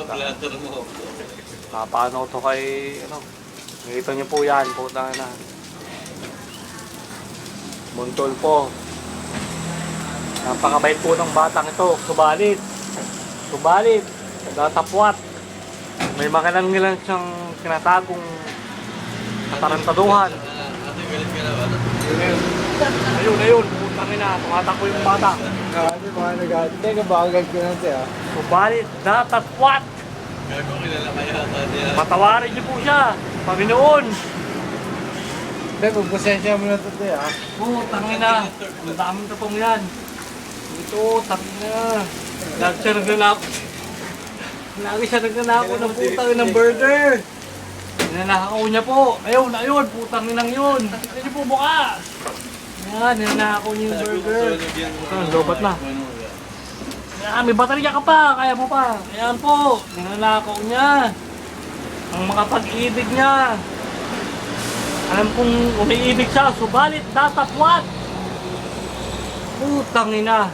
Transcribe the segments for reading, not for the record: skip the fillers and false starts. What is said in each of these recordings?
Platter mo. Paano to kay, ano, nakita niyo po yan, puta na. Buntol po. Napakabait po ng batang ito, subalit. Subalit, datapwat. May mga siyang tinatagong katarantaduhan. Ate, galit ka na ba? Ayun, putang ina, tumatakbo yung bata. Kasi mga nag-aalit. Teka, bagag ko natin ah. Subalit, datapwat. Gago, kilala kaya ata niya. Patawarin niyo po siya, Panginoon. Teka, pasensya mo na ito ah. Putang ina, ang daming tatong yan. Ito, tangina. Lagi siya nagnanako. Lagi siya nagnanako ng putang ng burger. Ninanakaw niya po. Ayun, putang inang yun. Tignan niyo po buka. Yan, ninanakaw niya yung burger. Ito, lobat na. Yan, may baterya ka pa, kaya mo pa. Ayan po, ninanakaw niya. Ang mga pag-ibig niya. Alam kong umiibig siya, subalit datapwat. Putang ina.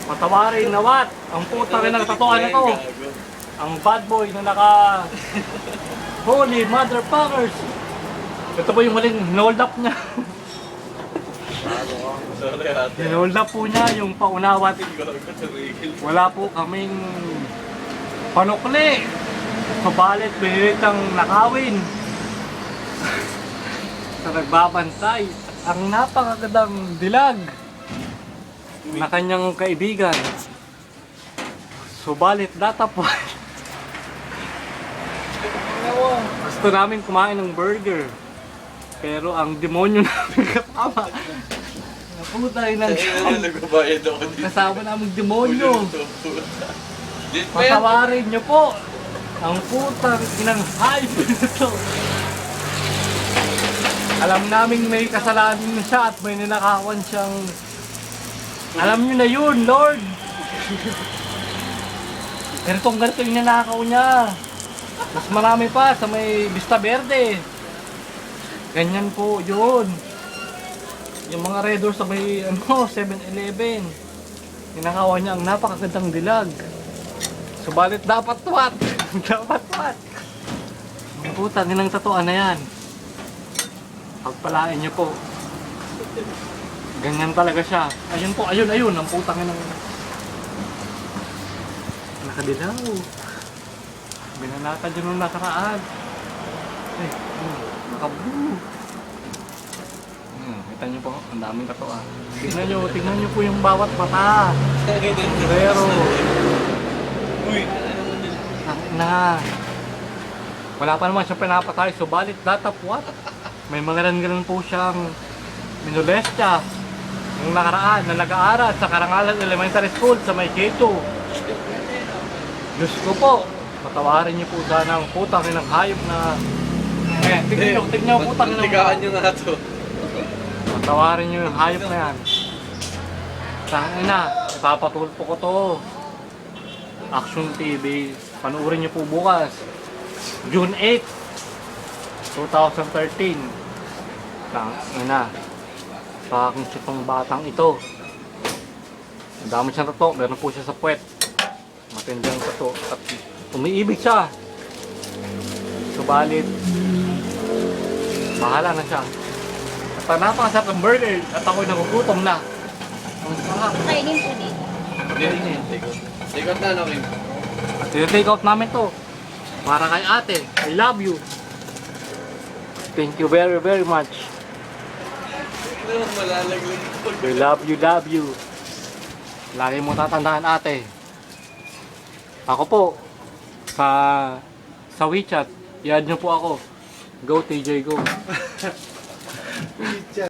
Patawarin na wat. Ang putang ina tatuan na to. Ang bad boy na naka holy motherfuckers. Ito po yung maling hold up niya. Sorry ate. Hold up po niya yung paunawat. Wala po kaming panukli. Subalit pinilitang nakawin. Sa nagbabantay. Ang napakagandang dilag na kanyang kaibigan. Subalit datapwat. Gusto namin kumain ng burger. Pero ang demonyo namin kasama. Naputay ng Nagbabayad ako dito. kasama naming demonyo. Dito ba yan? Patawarin niyo po. Ang putang inang hype nito. Alam naming may kasalanan siya at may ninakawan siyang. Alam niyo na yun, Lord. Pero itong ganito yung ninakaw niya. Mas marami pa sa may Vista Verde. Ganyan po yun. Yung mga Red Doors sa may 7-Eleven. Ninakawan niya ang napakagandang dilag. Subalit dapat wat. Dapat wat. Ang putang inang tatuan na yan. Pagpalain niyo po. Ganyan talaga siya. Ayun po, ayun. Ang putang inang nakadilaw. Binanatan dyan nung nakaraan. Nakablue. Kita niyo po, ang daming tatuan. Tignan niyo po yung bawat mata. Pero, Uy! na. Wala pa naman siyang pinapatay, subalit datapwat. May mga ganun po siyang minolestya nung nakaraan na nag-aaral sa Karangalan Elementary School sa may K2. Diyos ko po, patawarin niyo po sana ang putang ng hayop na tignan niyo putang ng Tigaan nyo nga to. patawarin niyo yung hayop na yan. Saan na, ipapatulpo ko to. Action TV, panuorin niyo po bukas. June 8, 2013. Na, sa aking sitong batang ito. Ang dami siyang tato, meron po siya sa puwet. Matindang tato at umiibig siya. Subalit, bahala na siya. At napakasarap ng burger at ako'y nagugutom na. Ang sarap. Kainin po dito. Kainin. Likot na, no, Kim? At i-take out namin to. Para kay ate. I love you. Thank you very, very much. Ano, malalaglag po. We love you. Lagi mo tatandaan ate. Ako po, sa WeChat, i-add nyo po ako. Go TJ, go.